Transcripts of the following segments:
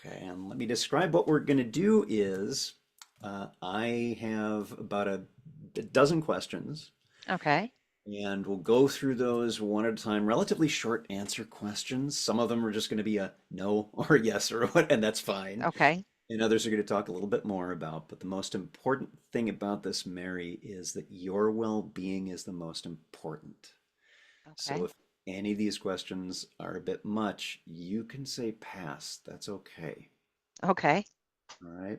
Okay, and let me describe what we're going to do is I have about a dozen questions, Okay. and we'll go through those one at a time, relatively short answer questions. Some of them are just going to be a no or a yes or what, and that's fine. Okay. And others are going to talk a little bit more about. But the most important thing about this, Mary, is that your well-being is the most important. So Okay. if any of these questions are a bit much, you can say pass. That's okay. Okay. All right.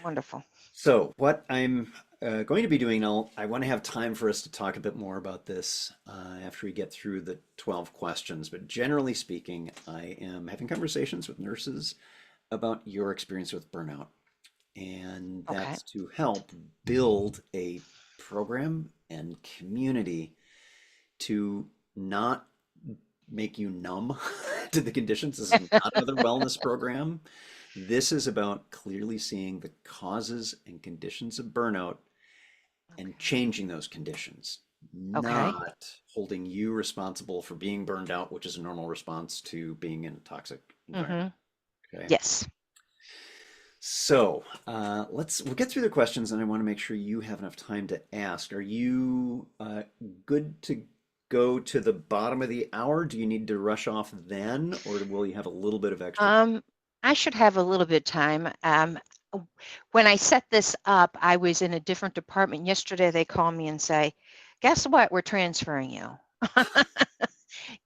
Wonderful. So what I'm going to be doing, I want to have time for us to talk a bit more about this after we get through the 12 questions. But generally speaking, I am having conversations with nurses about your experience with burnout. And Okay. that's to help build a program and community to not make you numb to the conditions. This is not another wellness program. This is about clearly seeing the causes and conditions of burnout and Okay. changing those conditions, Okay. not holding you responsible for being burned out, which is a normal response to being in a toxic environment. Mm-hmm. Okay. Yes. So we'll get through the questions, and I want to make sure you have enough time to ask. Are you good to go to the bottom of the hour? Do you need to rush off then, or will you have a little bit of extra time? Um, I should have a little bit of time. When I set this up, I was in a different department. Yesterday, they call me and say, "Guess what? We're transferring you."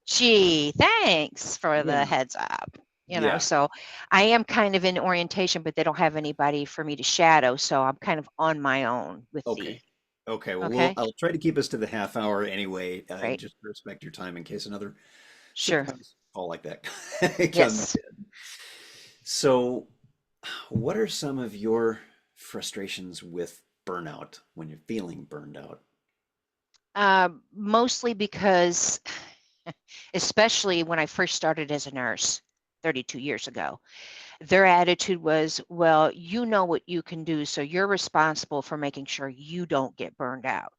Gee, thanks for the Yeah. heads up. Yeah. So I am kind of in orientation, but they don't have anybody for me to shadow, so I'm kind of on my own with the. Okay. Okay. Well, Okay, I'll try to keep us to the half hour anyway, right? just to respect your time in case another Sure. surprise call like that comes Yes. in. So, what are some of your frustrations with burnout when you're feeling burned out? Mostly because, especially when I first started as a nurse 32 years ago, their attitude was, well, you know what you can do, so you're responsible for making sure you don't get burned out.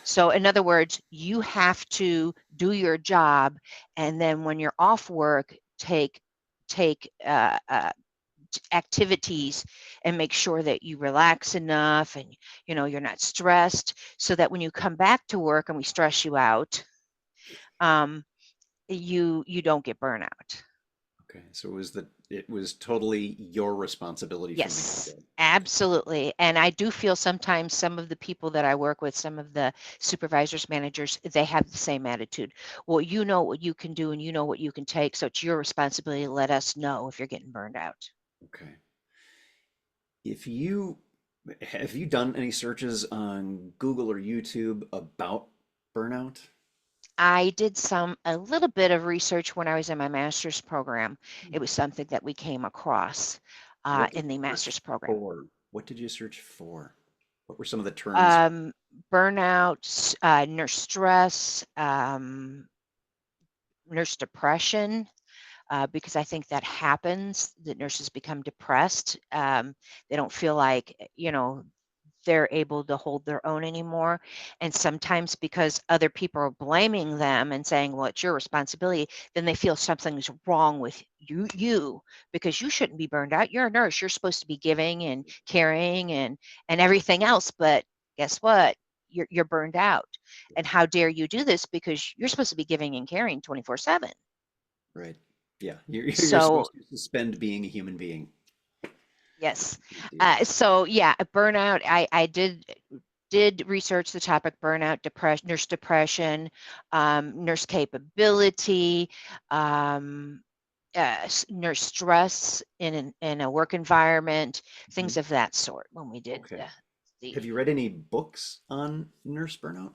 So, in other words, you have to do your job, and then when you're off work, take activities and make sure that you relax enough and you're not stressed, so that when you come back to work and we stress you out, um, you don't get burnout. Okay, so it was totally your responsibility from the Yes, get-go. Okay. absolutely. And I do feel sometimes some of the people that I work with, some of the supervisors, managers, they have the same attitude. Well, you know what you can do and you know what you can take. So it's your responsibility to let us know if you're getting burned out. Okay. If you have you done any searches on Google or YouTube about burnout? I did a little bit of research when I was in my master's program. It was something that we came across What did in the you search master's program. for? What did you search for? What were some of the terms? Um, Burnout, nurse stress, nurse depression, because I think that happens, that nurses become depressed. They don't feel like, they're able to hold their own anymore. And sometimes because other people are blaming them and saying, well, it's your responsibility, then they feel something's wrong with you because you shouldn't be burned out. You're a nurse. You're supposed to be giving and caring and everything else. But guess what? You're burned out. And how dare you do this because you're supposed to be giving and caring 24/7. Right. Yeah, you're So supposed to suspend being a human being. yes. Good deal. So yeah, a burnout. I did research the topic burnout, depression, nurse depression, nurse capability, um, nurse stress in a work environment, things Mhm. of that sort. When we did Okay. the Have you read any books on nurse burnout?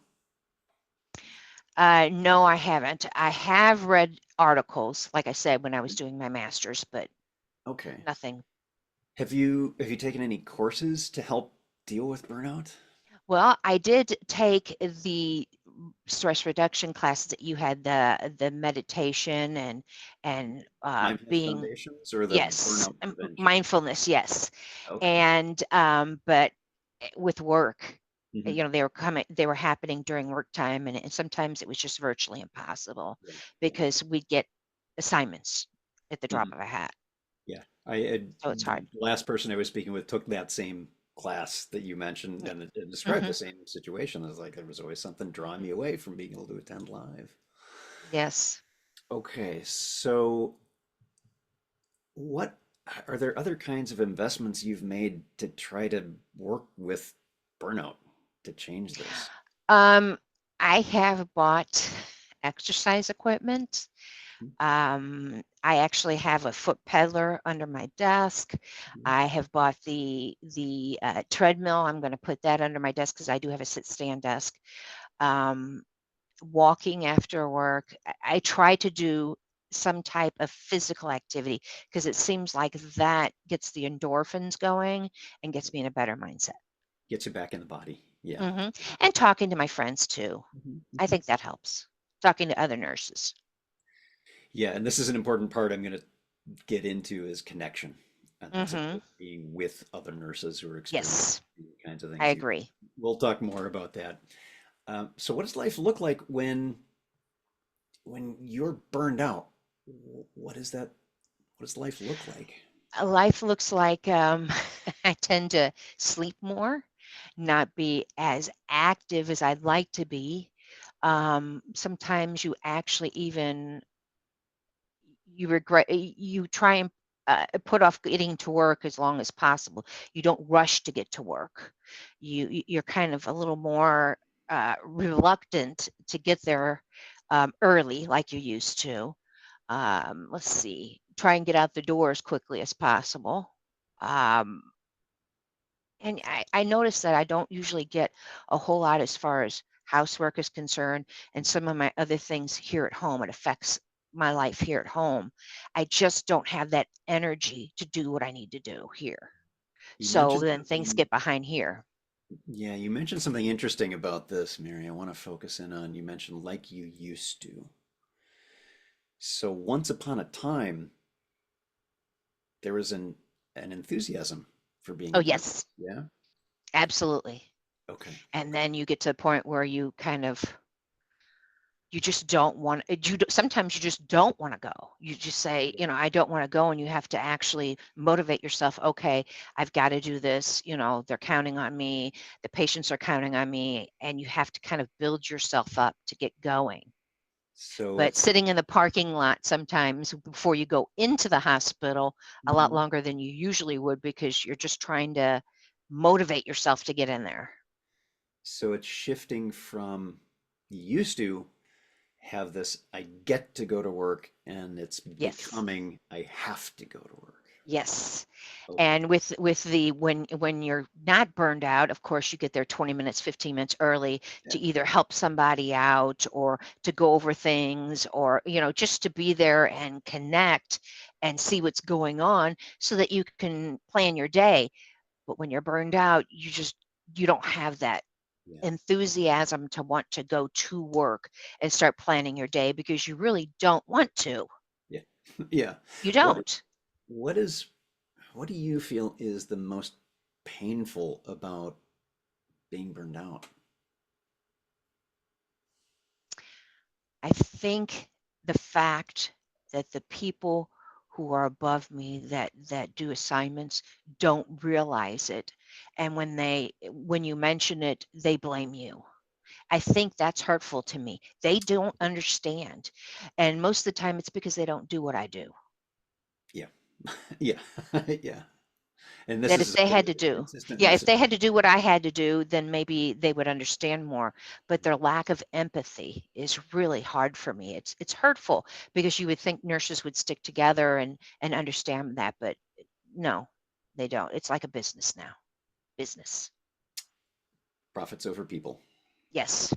no, I haven't. I have read articles, like I said, when I was doing my master's, but Okay. nothing. Have you taken any courses to help deal with burnout? Well, I did take the stress reduction classes that you had, the meditation and Mindfulness being, foundations or the yes, burnout prevention? mindfulness, yes. Okay. And but with work, Hmm. they were happening during work time, and sometimes it was just virtually impossible Yeah. Yeah. because we'd get assignments. at the drop Mhm. of a hat. Yeah. I had So it's the hard. last person I was speaking with took that same class that you mentioned, Yeah. and it described the Hmm. same situation. It was like there was always something drawing me away from being able to attend live. Yes. Okay, so what are there other kinds of investments you've made to try to work with burnout to change this? Um, I have bought exercise equipment. I actually have a foot peddler under my desk. Mhm. I have bought the treadmill. I'm going to put that under my desk because I do have a sit stand desk. Um, Walking after work. I try to do some type of physical activity because it seems like that gets the endorphins going and gets me in a better mindset. Gets you back in the body. Yeah. Hmm. And talking to my friends too. Mhm, I mhm. think that helps. Talking to other nurses. Yeah, and this is an important part I'm going to get into is connection. And that's Hmm. about being with other nurses who are experiencing Yes, the kinds of I things you. agree. We'll talk more about that. So what does life look like when you're burned out? What is that? What does life look like? Life looks like I tend to sleep more, not be as active as I'd like to be. Sometimes you actually even you regret you try and put off getting to work as long as possible. You don't rush to get to work. You're kind of a little more reluctant to get there early like you used to. Let's see, try and get out the door as quickly as possible. Um, and I noticed that I don't usually get a whole lot as far as housework is concerned and some of my other things here at home. It affects my life here at home. I just don't have that energy to do what I need to do here. You So mentioned then things something. get behind here. Yeah, you mentioned something interesting about this, Mary. I want to focus in on. You mentioned like you used to. So once upon a time, there was an enthusiasm for being Oh, a nurse. yes, Yeah. absolutely. Okay. And Okay. then you get to the point where you kind of you just don't want sometimes you just don't want to go. You just say, Yeah. I don't want to go, and you have to actually motivate yourself. Okay, I've got to do this. They're counting on me. The patients are counting on me, and you have to kind of build yourself up to get going. So But it's sitting in the parking lot sometimes before you go into the hospital a lot mhm. longer than you usually would because you're just trying to motivate yourself to get in there. So it's shifting from you used to have this I get to go to work and it's Yes. becoming I have to go to work. Yes. Okay. And with the when you're not burned out, of course, you get there 20 minutes, 15 minutes early Yeah. to either help somebody out or to go over things or, just to be there and connect and see what's going on so that you can plan your day. But when you're burned out, you don't have that Yeah. enthusiasm to want to go to work and start planning your day because you really don't want to. Yeah. Yeah. You What don't. what is what do you feel is the most painful about being burned out? I think the fact that the people who are above me that do assignments don't realize it, and when you mention it, they blame you. I think that's hurtful to me. They don't understand, and most of the time it's because they don't do what I do. Yeah. Yeah. Yeah. And this That is if they a had to do consistent Yeah, if message. they had to do what I had to do, then maybe they would understand more, but their lack of empathy is really hard for me. It's hurtful because you would think nurses would stick together and understand that, but no, they don't. It's like a business now. Business. Profits over people. Yes.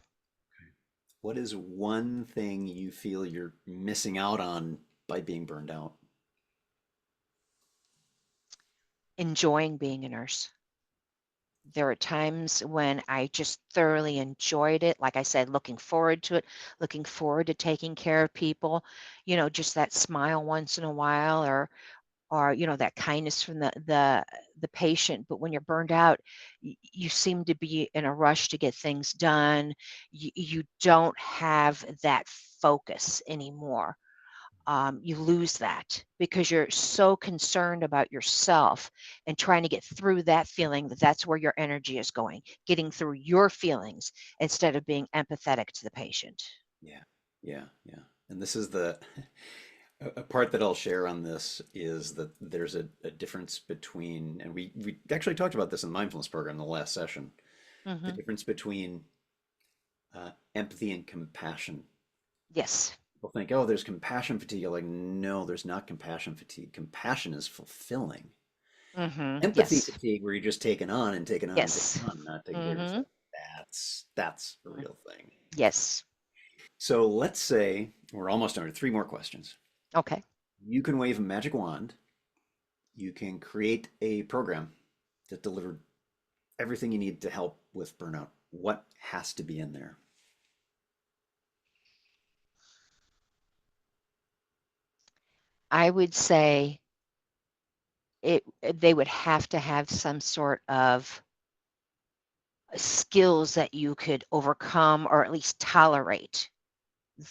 What is one thing you feel you're missing out on by being burned out? Enjoying being a nurse. There are times when I just thoroughly enjoyed it. Like I said, looking forward to it, looking forward to taking care of people, just that smile once in a while or that kindness from the patient. But when you're burned out, you seem to be in a rush to get things done. You don't have that focus anymore. you lose that because you're so concerned about yourself and trying to get through that feeling that that's where your energy is going, getting through your feelings instead of being empathetic to the patient. Yeah, yeah, yeah. And this is the a part that I'll share on this is that there's a difference between, and we actually talked about this in the mindfulness program in the last session, the Hmm. difference between empathy and compassion. Yes. People think, oh, there's compassion fatigue. You're like, no, there's not compassion fatigue. Compassion is fulfilling. Hmm. Empathy Yes. fatigue, where you're just taking on and taking on and Yes. taking on, not taking care of Hmm. yourself. That's a real thing. Yes. So let's say we're almost done with three more questions. Okay. You can wave a magic wand. You can create a program that delivered everything you need to help with burnout. What has to be in there? I would say they would have to have some sort of skills that you could overcome or at least tolerate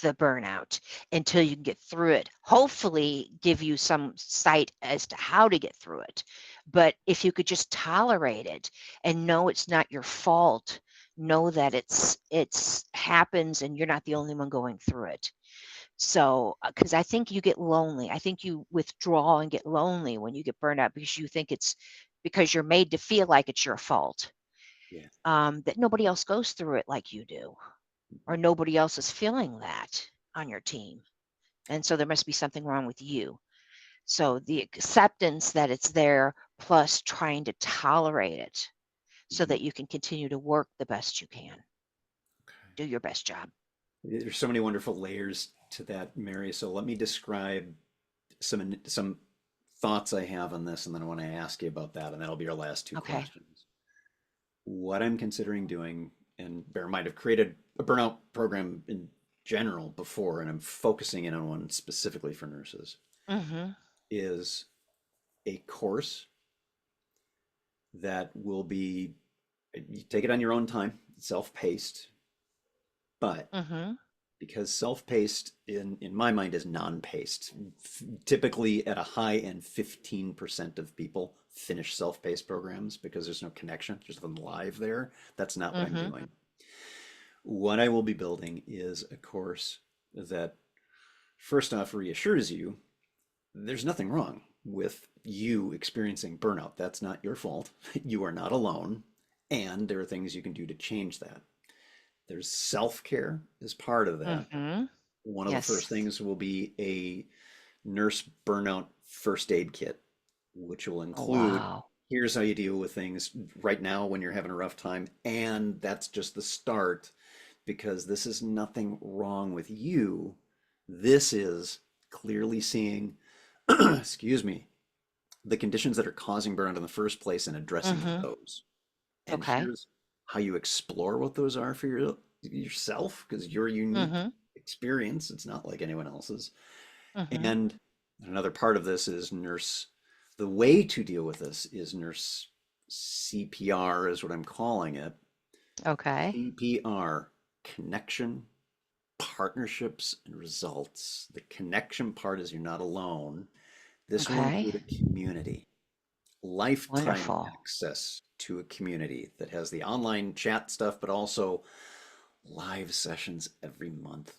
the burnout until you can get through it. Hopefully, give you some sight as to how to get through it. But if you could just tolerate it and know it's not your fault, know that it's happens and you're not the only one going through it. So, because I think you get lonely. I think you withdraw and get lonely when you get burned out because you think it's because you're made to feel like it's your fault. Yeah. That nobody else goes through it like you do, or Mhm. nobody else is feeling that on your team. And so there must be something wrong with you. So the acceptance that it's there, plus trying to tolerate it so Mhm. that you can continue to work the best you can, do your best job. There's so many wonderful layers to that, Mary. So let me describe some thoughts I have on this, and then I want to ask you about that, and that'll be our last two Okay. questions. What I'm considering doing, and bear in mind, I've created a burnout program in general before, and I'm focusing in on one specifically for nurses, Mhm. is a course that will be, you take it on your own time, self-paced, but Mhm. because self-paced in my mind is non-paced. Typically at a high end, 15% of people finish self-paced programs because there's no connection, there's nothing live there. That's not what I'm Mhm. doing. What I will be building is a course that first off reassures you there's nothing wrong with you experiencing burnout. That's not your fault. You are not alone. And there are things you can do to change that. There's self care as part of that. Mhm. One of the Yes. first things will be a nurse burnout first aid kit, which will Oh, include wow. here's how you deal with things right now when you're having a rough time. And that's just the start because this is nothing wrong with you. This is clearly seeing, excuse me, the conditions that are causing burnout in the first place and addressing Mhm. those. And Okay. here's how you explore what those are for yourself, because your unique Mhm. experience, it's not like anyone else's. Mhm. And another part of this is nurse, the way to deal with this is nurse CPR, is what I'm calling it. Okay. CPR, connection, partnerships, and results. The connection part is you're not alone. This will Okay. include a community, lifetime Wonderful. access to a community that has the online chat stuff, but also live sessions every month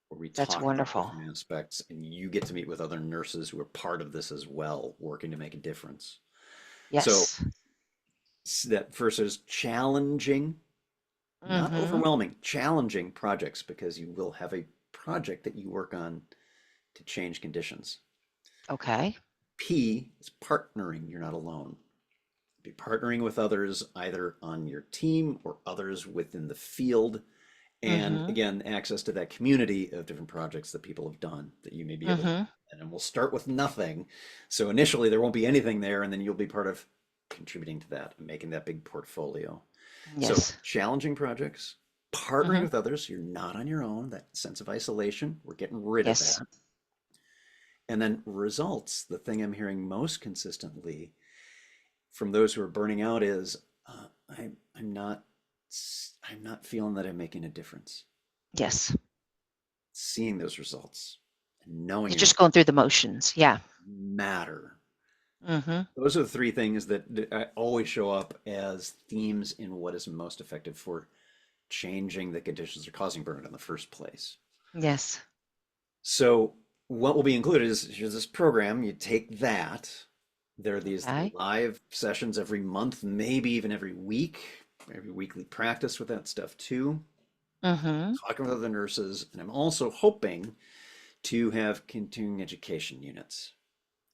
where we That's talk about wonderful. different aspects and you get to meet with other nurses who are part of this as well, working to make a difference. So Yes. that first is challenging, not Mhm. overwhelming, challenging projects because you will have a project that you work on to change conditions. Okay. P is partnering. You're not alone. Be partnering with others either on your team or others within the field. And Mhm. again, access to that community of different projects that people have done that you may be able to. Mhm. And we'll start with nothing. So initially there won't be anything there, and then you'll be part of contributing to that and making that big portfolio. So Yes. challenging projects, partnering Mhm. with others, you're not on your own, that sense of isolation, we're getting rid of Yes. that. And then results, the thing I'm hearing most consistently from those who are burning out is I'm not I'm not feeling that I'm making a difference. Yes. Seeing those results and knowing You're you're just going through the motions. Yeah. matter. Mm-hmm. Those are the three things that always show up as themes in what is most effective for changing the conditions that are causing burnout in the first place. Yes. So what will be included is here's this program. You take that. There are these Okay. live sessions every month, maybe even every week, every weekly practice with that stuff too. Mm-hmm. Talking with other nurses, and I'm also hoping to have continuing education units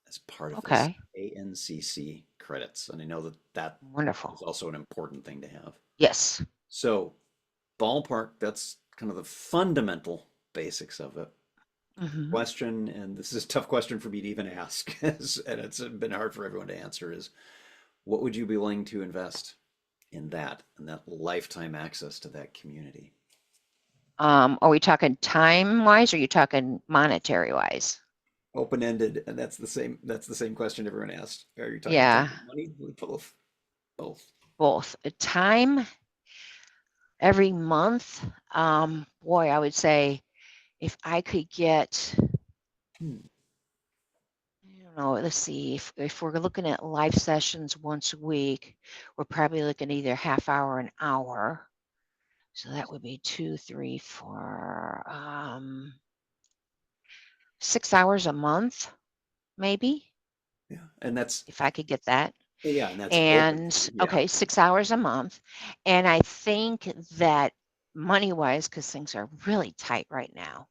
as part of this Okay. ANCC credits. And I know that that is Wonderful. also an important thing to have. Yes. So, ballpark, that's kind of the fundamental basics of it. Mm-hmm. Question, and this is a tough question for me to even ask, and it's been hard for everyone to answer, is what would you be willing to invest in that and that lifetime access to that community? Are we talking time wise or are you talking monetary wise? Open-ended, and that's the same question everyone asked. Are you talking time Yeah, and money? Both. Both. both. Time every month. Boy, I would say if I could get, Hmm. I don't know, let's see, if we're looking at live sessions once a week, we're probably looking either half hour, an hour. So that would be two, three, four, 6 hours a month, maybe, Yeah, and that's if I could get that. yeah, and that's open to And you. Yeah. okay, 6 hours a month. And I think that money wise, because things are really tight right now,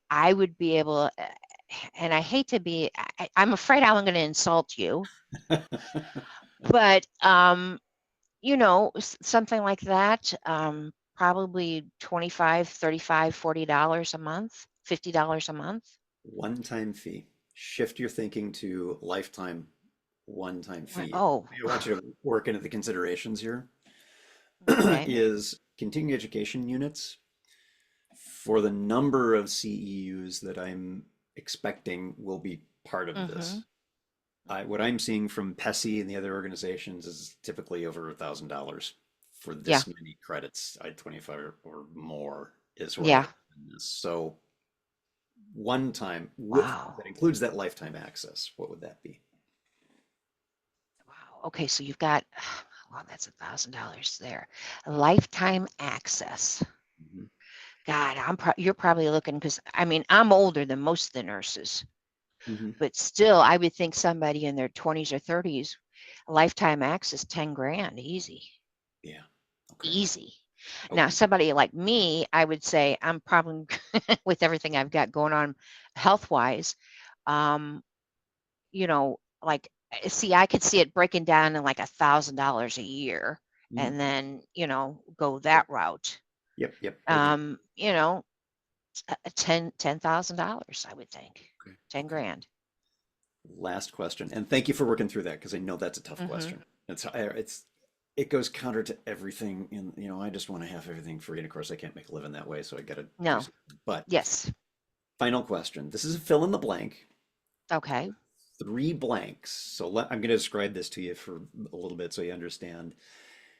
I would be able, and I hate to be, I'm afraid I'm going to insult you, but something like that, probably 25, 35, $40 a month, $50 a month. One-time fee. Shift your thinking to lifetime one-time fee. Oh, I want you to work into the considerations here okay. is continuing education units for the number of CEUs that I'm expecting will be part of Mm-hmm. this. What I'm seeing from PESI and the other organizations is typically over $1,000 for Yeah. this many credits. I 25 or more is where I Yeah. am in this. So one time with Wow. that includes that lifetime access. What would that be? Wow. Okay, so you've got, well, that's $1,000 there. Lifetime access. Mhm. God, you're probably looking because I mean I'm older than most of the nurses, Mhm. but still I would think somebody in their 20s or 30s, lifetime access 10 grand, easy, Yeah. Okay. easy. Now Okay. somebody like me, I would say I'm probably with everything I've got going on health wise, um, like see, I could see it breaking down in like $1,000 a year Mhm. and then, go that route. Yep. Yep. With you. Um, you know, $10,000, I would think. Okay. 10 Okay. grand. Last question, and thank you for working through that because I know that's a tough Hmm. question. It goes counter to everything in, I just want to have everything free, and of course I can't make a living that way, so I got to do No. something. But Yes. final question. This is a fill in the blank. Okay. Three blanks. So I'm going to describe this to you for a little bit so you understand.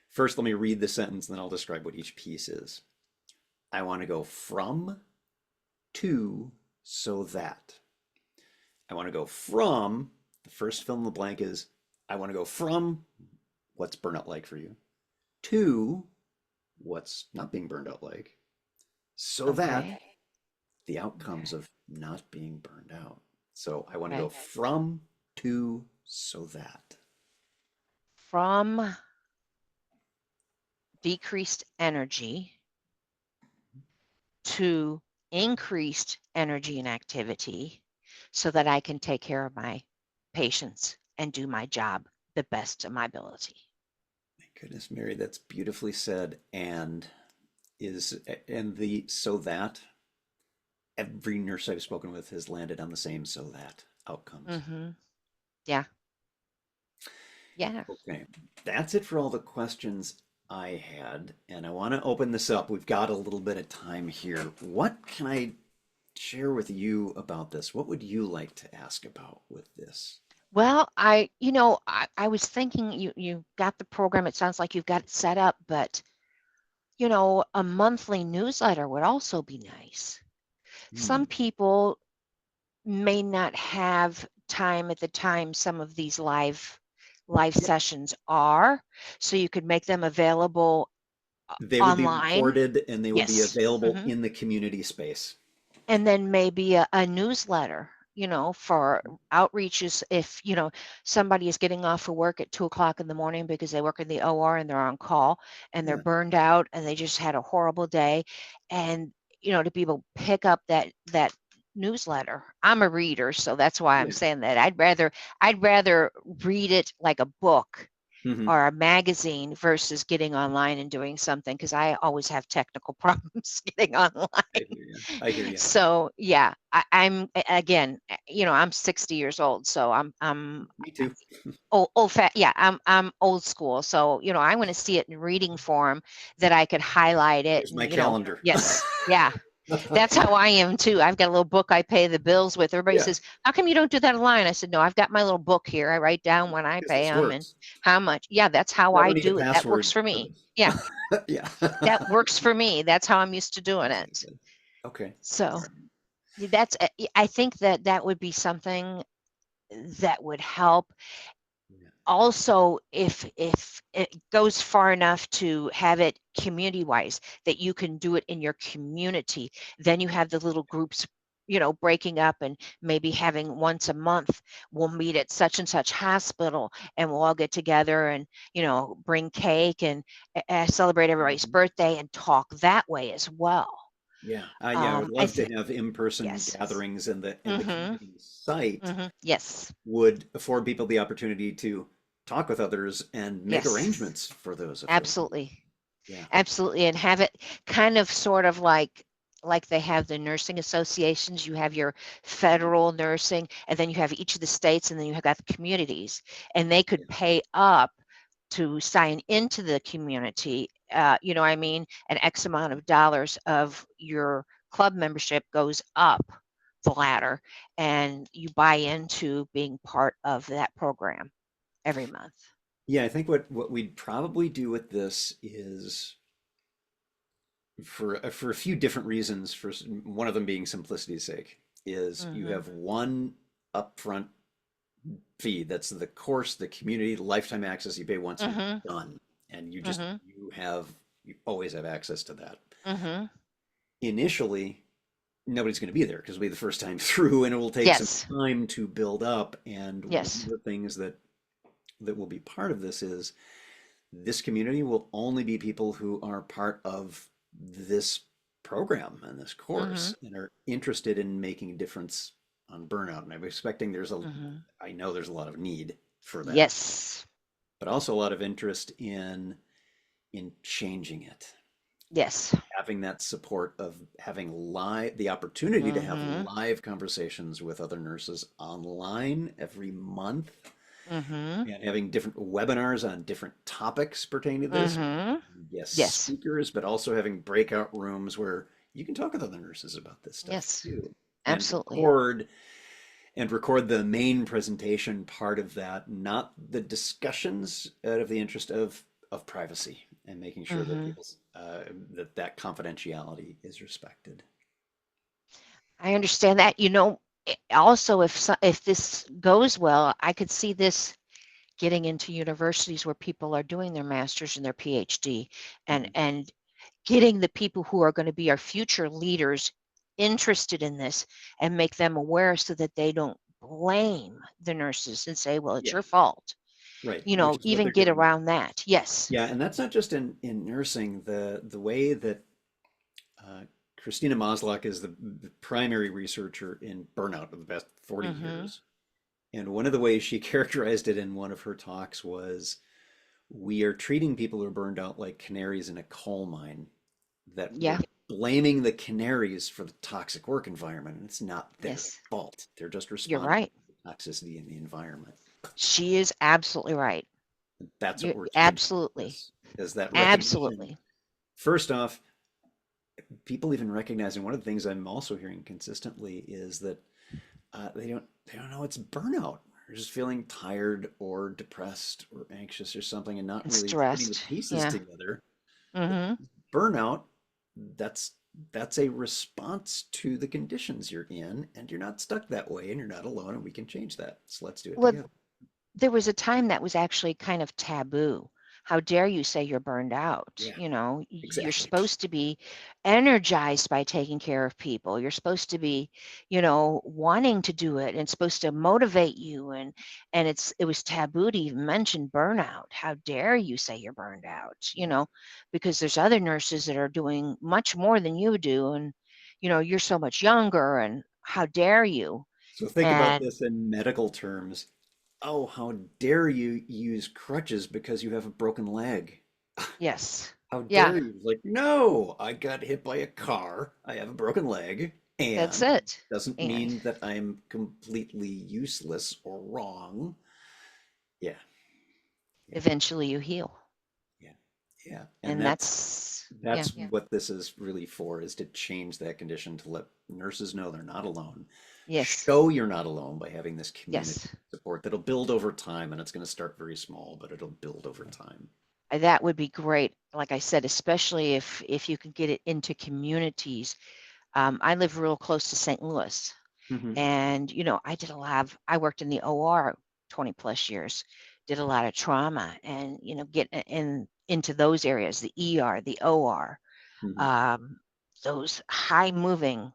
First, let me read the sentence, and then I'll describe what each piece is. I want to go from, to, so that. I want to go from, the first fill in the blank is, I want to go from what's burnout like for you to what's not being burned out like, so that Okay. the outcomes Okay. of not being burned out. So I want to go Okay. from, to, so that. From decreased energy to increased energy and activity so that I can take care of my patients and do my job the best of my ability. Goodness, Mary, that's beautifully said. And the so that every nurse I've spoken with has landed on the same so that outcomes. Hmm. Yeah. Yeah. Okay, that's it for all the questions I had. And I want to open this up. We've got a little bit of time here. What can I share with you about this? What would you like to ask about with this? Well, I was thinking you got the program. It sounds like you've got it set up, but a monthly newsletter would also be nice. Hmm. Some people may not have time at the time some of these live Yep. sessions are, so you could make them available They would be online. recorded and they would be Yes. available Hmm. in the community space. And then maybe a newsletter, for outreaches. If somebody is getting off of work at 2 o'clock in the morning because they work in the OR and they're on call and they're Yeah. burned out and they just had a horrible day, and to be able to pick up that newsletter. I'm a reader, so that's why I'm Yeah. saying that. I'd rather read it like a book Hmm. or a magazine versus getting online and doing something, because I always have technical problems getting online. I hear you. I hear you. So yeah, again, I'm 60 years old, so I'm Me too. yeah, I'm old school. So I want to see it in reading form that I could highlight it, Here's my and calendar. yes, yeah. That's how I am too. I've got a little book I pay the bills with. Everybody Yeah, says, "How come you don't do that online?" I said, "No, I've got my little book here. I write down when I because pay this them and works. how much." Yeah, that's how I I don't need a do it. That works password for for me. this. Yeah, Yeah. that works for me. That's how I'm used to doing That's really it. good. Okay. All So right. I think that would be something that would help. Yeah. Also, if it goes far enough to have it community wise that you can do it in your community, then you have the little groups breaking up and maybe having once a month we'll meet at such and such hospital and we'll all get together and bring cake and celebrate everybody's Mhm. birthday and talk that way as well. Yeah. Yeah, I would I love to think. have in-person Yes. gatherings, and the Mhm. community site Mhm. Yes. would afford people the opportunity to talk with others and make Yes. arrangements for those if those need. Absolutely. Yeah. Absolutely, and have it kind of sort of like they have the nursing associations. You have your federal nursing, and then you have each of the states, and then you have got the communities, and they Yeah. could pay up to sign into the community. What I mean? An X amount of dollars of your club membership goes up the ladder, and you buy into being part of that program every month. Yeah, I think what we'd probably do with this is for a few different reasons. One of them being simplicity's sake, is you Mhm. have one upfront fee. That's the course, the community, the lifetime access you pay once and Mhm. you're done. And Mhm. you always have access to that. Mhm. Initially, nobody's going to be there because it'll be the first time through and it will take some Yes. time to build up. And one Yes. of the things that will be part of this is this community will only be people who are part of this program and this course Mhm. and are interested in making a difference on burnout. And I'm expecting Mhm. I know there's a lot of need for that, Yes. but also a lot of interest in changing it, Yes. having that support of having the opportunity to have Mhm. live conversations with other nurses online every month Mhm. and having different webinars on different topics pertaining to this. Mhm. Yes, Yes. speakers, but also having breakout rooms where you can talk with other nurses about this stuff Yes. too. And Absolutely. record the main presentation part of that, not the discussions, out of the interest of privacy and making sure that Mhm. people's that confidentiality is respected. I understand that. Also, if this goes well, I could see this getting into universities where people are doing their master's and their PhD, and Mhm. getting the people who are going to be our future leaders interested in this and make them aware so that they don't blame the nurses and say, well, it's Yeah, your fault. right. Which is what Even they're get doing now. around that. Yes. Yeah, and that's not just in nursing. The way that uh, Christina Maslach is the primary researcher in burnout of the past 40 Mhm. years. And one of the ways she characterized it in one of her talks was we are treating people who are burned out like canaries in a coal mine, that we're Yeah. blaming the canaries for the toxic work environment. And it's not their Yes. fault. They're just You're responding right. to the toxicity in the environment. She is absolutely right. That's what You we're changing with absolutely. this, is that recognition. Absolutely. First off, people even recognizing one of the things I'm also hearing consistently is that they don't know it's burnout. They're just feeling tired or depressed or anxious or something and not And really putting the stressed. pieces Yeah. together. But Mhm. burnout, that's that's a response to the conditions you're in, and you're not stuck that way, and you're not alone, and we can change that. So let's do it Well, together. there was a time that was actually kind of taboo. How dare you say you're burned out? Yeah, You're exactly. supposed to be energized by taking care of people. You're supposed to be, wanting to do it and supposed to motivate you. And it was taboo to even mention burnout. How dare you say you're burned out? Yeah. Because there's other nurses that are doing much more than you do, and you're so much younger, and how dare you? So think about And this in medical terms. Oh, how dare you use crutches because you have a broken leg? yes, How yeah, dare you? Like, no, I got hit by a car. I have a broken leg, that's and it. doesn't And mean that I'm completely useless or wrong. Yeah, yeah, eventually you heal. yeah, yeah. And And that's that's, yeah, that's what this is really for, is to change that condition, to let nurses know they're not alone. yes, Show you're not alone by having this community yes. support that'll build over time, and it's going to start very small, but it'll build over time. That would be great. Like I said, especially if you could get it into communities. I live real close to St. Louis, Hmm. and I worked in the OR 20 plus years, did a lot of trauma, and get into those areas, the ER, the OR, Hmm. um, those high moving,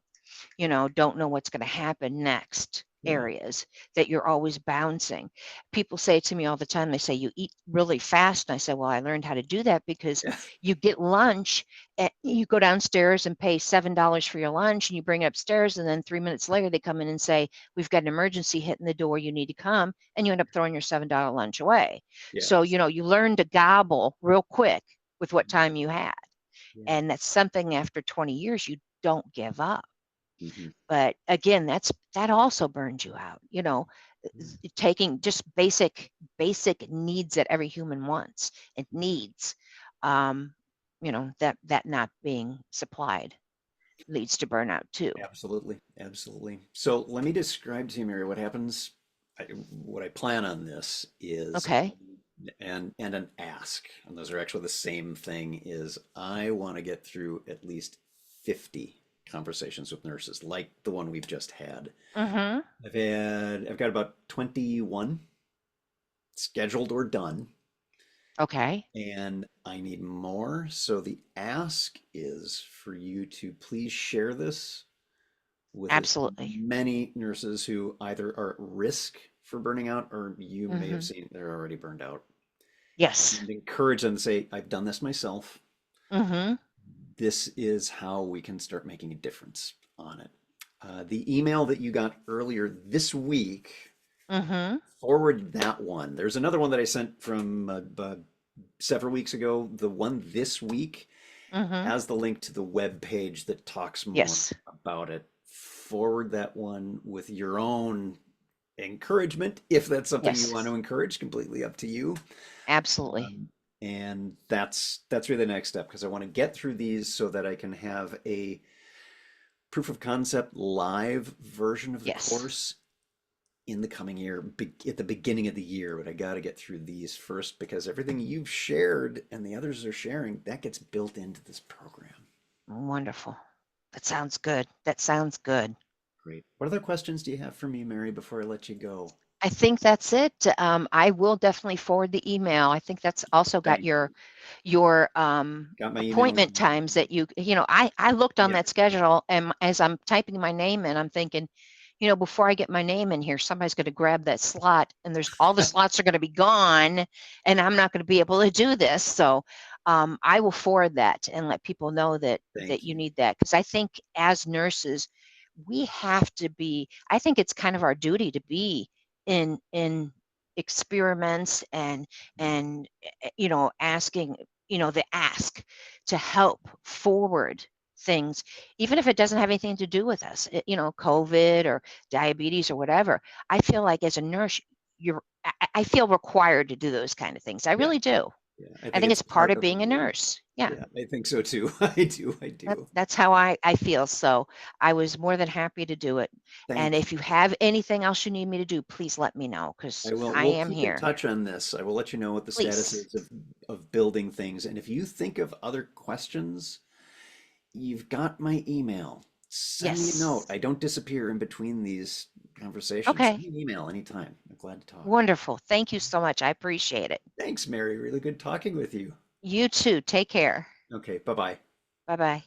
don't know what's going to happen next Yeah. areas that you're always bouncing. People say to me all the time, they say, you eat really fast. And I say, well, I learned how to do that because Yeah. you get lunch, and you go downstairs and pay $7 for your lunch, and you bring it upstairs. And then 3 minutes later, they come in and say, we've got an emergency hitting the door. You need to come. And you end up throwing your $7 lunch away. Yeah. So, you learn to gobble real quick with what time you had. Yeah. And that's something after 20 years, you don't give up. Hmm. But again, that also burns you out, taking just basic needs that every human wants and needs, um, that not being supplied leads to burnout too. Absolutely, absolutely. So let me describe to you, Mary, what happens. What I plan on this is, Okay. and an ask, and those are actually the same thing. Is I want to get through at least 50 conversations with nurses, like the one we've just had. Mm-hmm. I've got about 21 scheduled or done, Okay. and I need more. So the ask is for you to please share this with as Absolutely. many nurses who either are at risk for burning out, or you may have Mm-hmm. seen they're already burned out, Yes. and encourage them to say, I've done this myself. Mm-hmm. This is how we can start making a difference on it. The email that you got earlier this week, Mm-hmm. forward that one. There's another one that I sent from several weeks ago. The one this week Mm-hmm. has the link to the web page that talks more Yes. about it. Forward that one with your own encouragement, if that's something you Yes. want to encourage, completely up to you. Absolutely. Um, and that's really the next step, because I want to get through these so that I can have a proof of concept live version of the Yes. course in the coming year, at the beginning of the year. But I got to get through these first, because everything you've shared and the others are sharing, that gets built into this program. Wonderful. That sounds good. That sounds good. Great. What other questions do you have for me, Mary, before I let you go? I think that's it. I will definitely forward the email. I think that's also got Thank you. your Got my email appointment number. times that I looked on Yeah. that schedule, and as I'm typing my name in, I'm thinking, before I get my name in here, somebody's going to grab that slot, and there's all the slots are going to be gone, and I'm not going to be able to do this. So I will forward that and let people know that Thank you you. need that, because I think as nurses, we have to be. I think it's kind of our duty to be in experiments and asking, the ask to help forward things, even if it doesn't have anything to do with us, COVID or diabetes or whatever. I feel like as a nurse, I feel required to do those kind of things. I Yeah. really do. Yeah. I I think think it's it's part part of of the being a role. nurse. Yeah. Yeah, I think so too. I do. I do. That's how I feel. So I was more than happy to do it. And Thank you. if you have anything else you need me to do, please let me know, because I will. I We'll am keep in here. touch on this. I will let you know what the status Please. is of building things. And if you think of other questions, you've got my email. Send me a note. Yes. I don't disappear in between these conversations. Send Okay. me an email anytime. I'm glad to talk. Wonderful. Thank you so much. I appreciate it. Thanks, Mary. Really good talking with you. You too. Take care. Okay, bye bye. Bye bye.